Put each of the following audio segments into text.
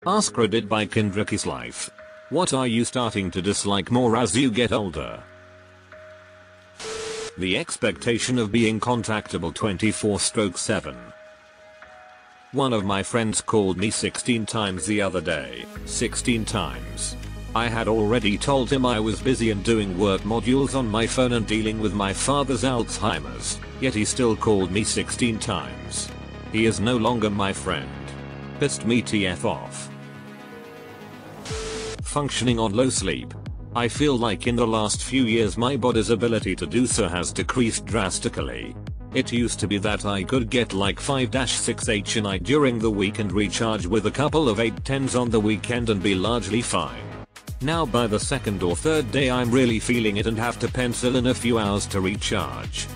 AskReddit by Kendrick's Life. What are you starting to dislike more as you get older? The expectation of being contactable 24/7. One of my friends called me 16 times the other day. 16 times. I had already told him I was busy and doing work modules on my phone and dealing with my father's Alzheimer's, yet he still called me 16 times. He is no longer my friend. Pissed me TF off. Functioning on low sleep. I feel like in the last few years my body's ability to do so has decreased drastically. It used to be that I could get like 5-6 HNI during the week and recharge with a couple of 8-10s on the weekend and be largely fine. Now by the second or third day I'm really feeling it and have to pencil in a few hours to recharge.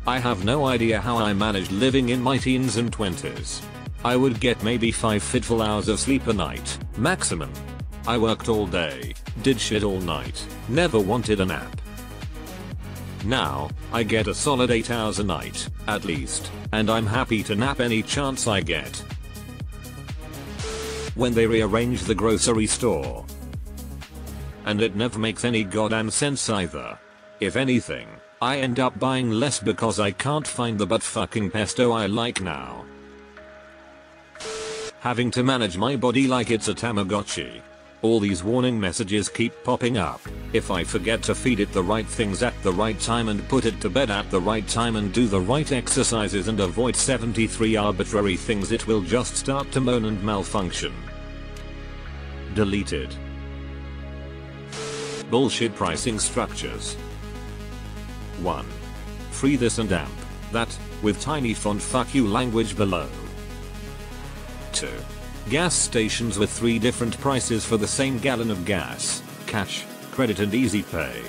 I have no idea how I managed living in my teens and 20s. I would get maybe 5 fitful hours of sleep a night, maximum. I worked all day, did shit all night, never wanted a nap. Now, I get a solid 8 hours a night, at least, and I'm happy to nap any chance I get. When they rearrange the grocery store. And it never makes any goddamn sense either. If anything, I end up buying less because I can't find the butt fucking pesto I like now. Having to manage my body like it's a Tamagotchi. All these warning messages keep popping up. If I forget to feed it the right things at the right time and put it to bed at the right time and do the right exercises and avoid 73 arbitrary things, it will just start to moan and malfunction. Deleted. Bullshit pricing structures. 1. Free this and amp that with tiny font fuck you language below. 2. Gas stations with 3 different prices for the same gallon of gas, cash, credit and easy pay.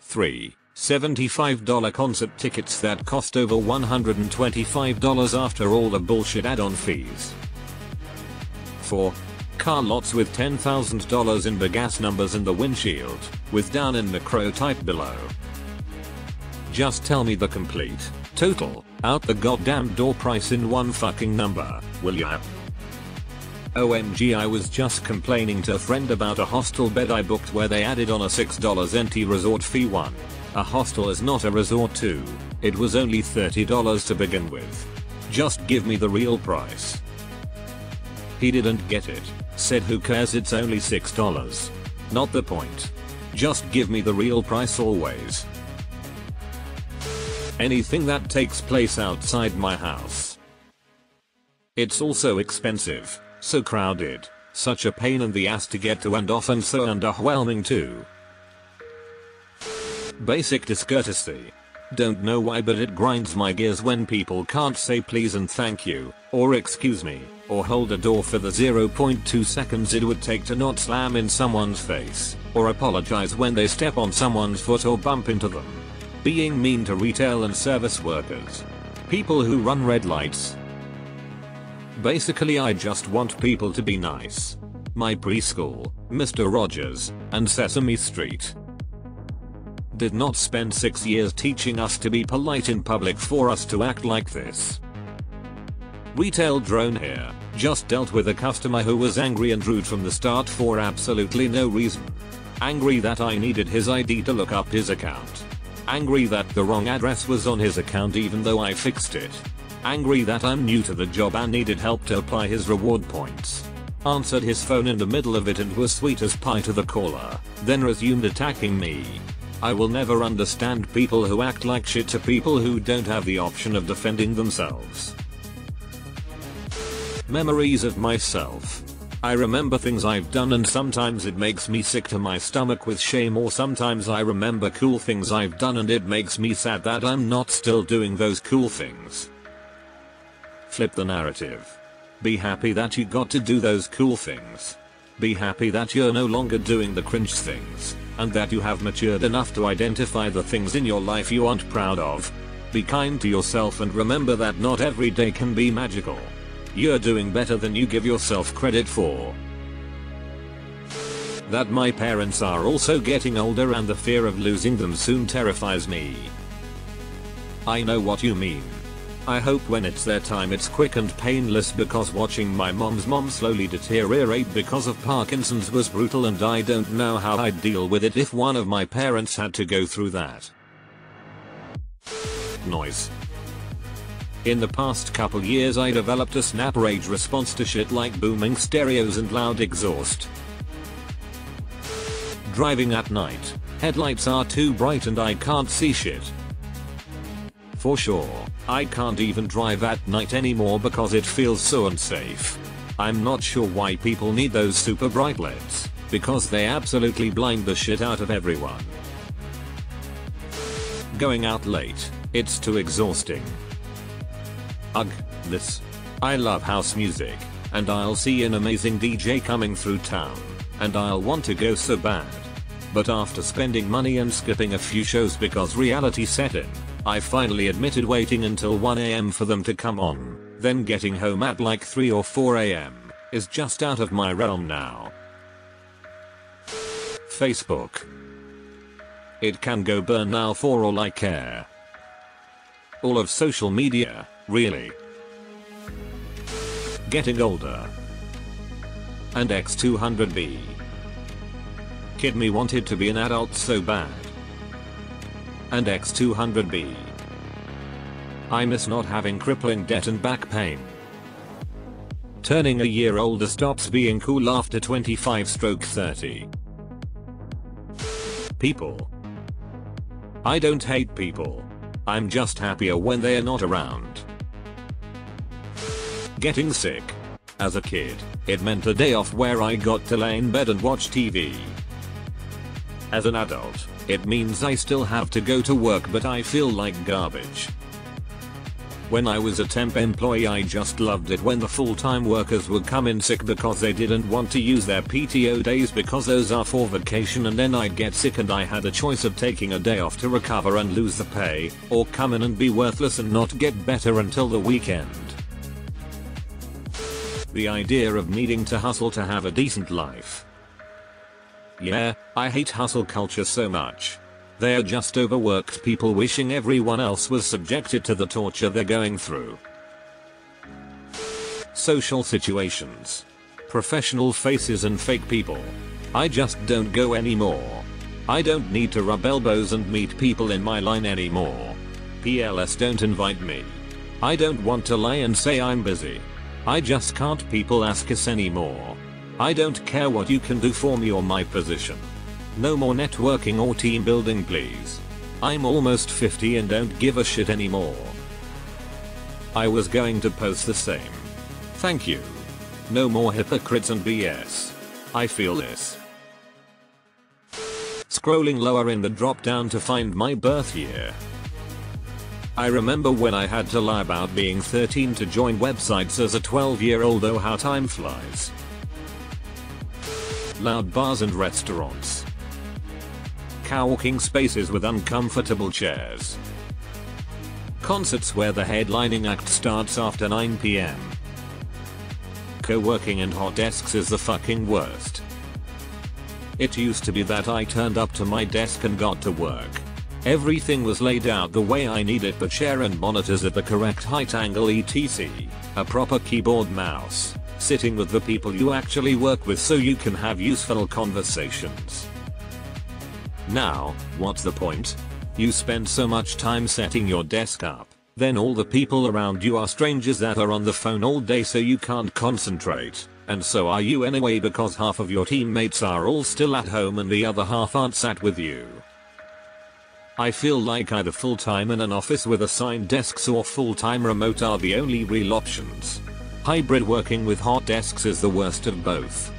3. $75 concert tickets that cost over $125 after all the bullshit add-on fees. 4. Car lots with $10,000 in gas numbers in the windshield, with down in macro type below. Just tell me the complete, total, out the goddamn door price in one fucking number, will ya? OMG, I was just complaining to a friend about a hostel bed I booked where they added on a $6 NT resort fee. 1. A hostel is not a resort. 2. It was only $30 to begin with. Just give me the real price. He didn't get it, said who cares, it's only $6. Not the point. Just give me the real price always. Anything that takes place outside my house. It's also expensive. So crowded, such a pain in the ass to get to and often so underwhelming too. Basic discourtesy. Don't know why but it grinds my gears when people can't say please and thank you, or excuse me, or hold a door for the 0.2 seconds it would take to not slam in someone's face, or apologize when they step on someone's foot or bump into them. Being mean to retail and service workers. People who run red lights. Basically I just want people to be nice. My preschool, Mr. Rogers, and Sesame Street did not spend 6 years teaching us to be polite in public for us to act like this. Retail drone here, just dealt with a customer who was angry and rude from the start for absolutely no reason. Angry that I needed his ID to look up his account. Angry that the wrong address was on his account even though I fixed it. Angry that I'm new to the job and needed help to apply his reward points. Answered his phone in the middle of it and was sweet as pie to the caller, then resumed attacking me. I will never understand people who act like shit to people who don't have the option of defending themselves. Memories of myself. I remember things I've done and sometimes it makes me sick to my stomach with shame, or sometimes I remember cool things I've done and it makes me sad that I'm not still doing those cool things. Flip the narrative. Be happy that you got to do those cool things. Be happy that you're no longer doing the cringe things, and that you have matured enough to identify the things in your life you aren't proud of. Be kind to yourself and remember that not every day can be magical. You're doing better than you give yourself credit for. That my parents are also getting older and the fear of losing them soon terrifies me. I know what you mean. I hope when it's their time it's quick and painless, because watching my mom's mom slowly deteriorate because of Parkinson's was brutal, and I don't know how I'd deal with it if one of my parents had to go through that. Noise. In the past couple years I developed a snap rage response to shit like booming stereos and loud exhaust. Driving at night. Headlights are too bright and I can't see shit. For sure, I can't even drive at night anymore because it feels so unsafe. I'm not sure why people need those super bright LEDs, because they absolutely blind the shit out of everyone. Going out late. It's too exhausting. Ugh, this. I love house music, and I'll see an amazing DJ coming through town, and I'll want to go so bad. But after spending money and skipping a few shows because reality set in, I finally admitted waiting until 1 AM for them to come on, then getting home at like 3 or 4 AM, is just out of my realm now. Facebook. It can go burn now for all I care. All of social media, really. Getting older. And X200B. Kid me wanted to be an adult so bad. And X200B. I miss not having crippling debt and back pain. Turning a year older stops being cool after 25/30. People. I don't hate people. I'm just happier when they are not around. Getting sick. As a kid, it meant a day off where I got to lay in bed and watch TV. As an adult, it means I still have to go to work but I feel like garbage. When I was a temp employee I just loved it when the full-time workers would come in sick because they didn't want to use their PTO days because those are for vacation, and then I'd get sick and I had a choice of taking a day off to recover and lose the pay, or come in and be worthless and not get better until the weekend. The idea of needing to hustle to have a decent life. Yeah, I hate hustle culture so much. They are just overworked people wishing everyone else was subjected to the torture they're going through. Social situations. Professional faces and fake people. I just don't go anymore. I don't need to rub elbows and meet people in my line anymore. PLS don't invite me. I don't want to lie and say I'm busy. I just can't people ask us anymore. I don't care what you can do for me or my position. No more networking or team building please. I'm almost 50 and don't give a shit anymore. I was going to post the same. Thank you. No more hypocrites and BS. I feel this. Scrolling lower in the drop down to find my birth year. I remember when I had to lie about being 13 to join websites as a 12-year-old. Oh how time flies. Loud bars and restaurants. Co-working spaces with uncomfortable chairs. Concerts where the headlining act starts after 9 PM. Co-working and hot desks is the fucking worst. It used to be that I turned up to my desk and got to work. Everything was laid out the way I needed, the chair and monitors at the correct height angle etc. A proper keyboard, mouse. Sitting with the people you actually work with so you can have useful conversations. Now, what's the point? You spend so much time setting your desk up, then all the people around you are strangers that are on the phone all day so you can't concentrate, and so are you anyway because half of your teammates are all still at home and the other half aren't sat with you. I feel like either full-time in an office with assigned desks or full-time remote are the only real options. Hybrid working with hot desks is the worst of both.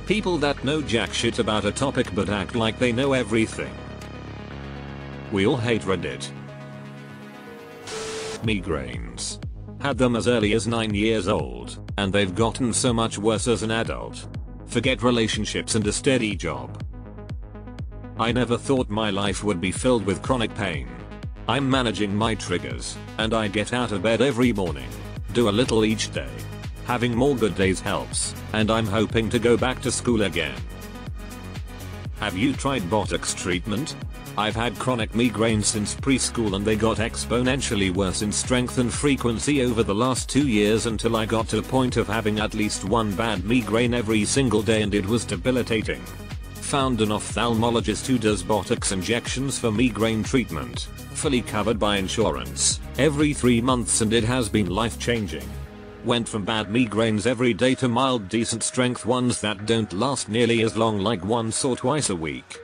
People that know jack shit about a topic but act like they know everything. We all hate Reddit. Migraines. Had them as early as 9 years old, and they've gotten so much worse as an adult. Forget relationships and a steady job. I never thought my life would be filled with chronic pain. I'm managing my triggers, and I get out of bed every morning. Do a little each day. Having more good days helps, and I'm hoping to go back to school again. Have you tried Botox treatment? I've had chronic migraine since preschool and they got exponentially worse in strength and frequency over the last 2 years until I got to the point of having at least one bad migraine every single day, and it was debilitating. Found an ophthalmologist who does Botox injections for migraine treatment, fully covered by insurance, every 3 months, and it has been life-changing. Went from bad migraines every day to mild decent strength ones that don't last nearly as long, like once or twice a week.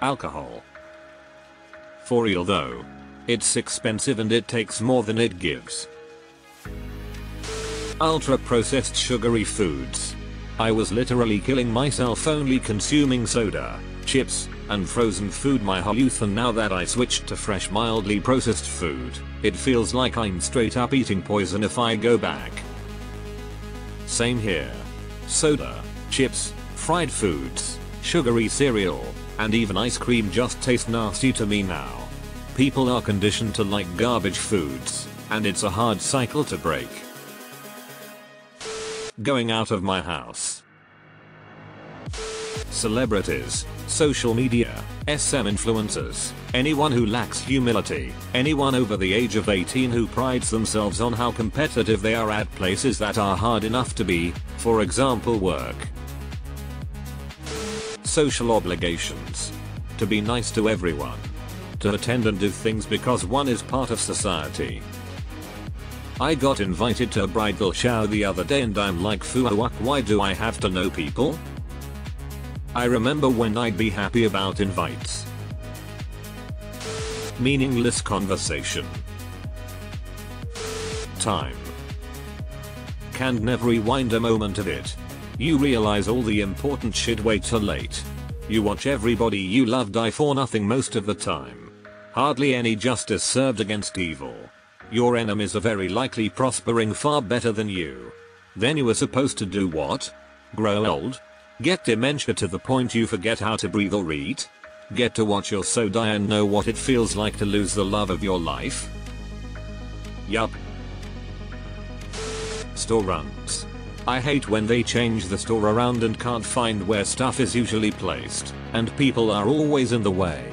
Alcohol. For real though. It's expensive and it takes more than it gives. Ultra-processed sugary foods. I was literally killing myself only consuming soda, chips, and frozen food my whole youth, and now that I switched to fresh mildly processed food, it feels like I'm straight up eating poison if I go back. Same here. Soda, chips, fried foods, sugary cereal, and even ice cream just taste nasty to me now. People are conditioned to like garbage foods, and it's a hard cycle to break. Going out of my house. Celebrities, social media, SM influencers, anyone who lacks humility, anyone over the age of 18 who prides themselves on how competitive they are at places that are hard enough to be, for example work. Social obligations. To be nice to everyone. To attend and do things because one is part of society. I got invited to a bridal shower the other day and I'm like, fuck, why do I have to know people? I remember when I'd be happy about invites. Meaningless conversation. Time. Can never rewind a moment of it. You realize all the important shit way too late. You watch everybody you love die for nothing most of the time. Hardly any justice served against evil. Your enemies are very likely prospering far better than you. Then you are supposed to do what? Grow old? Get dementia to the point you forget how to breathe or eat? Get to watch your soul die and know what it feels like to lose the love of your life? Yup. Store runs. I hate when they change the store around and can't find where stuff is usually placed, and people are always in the way.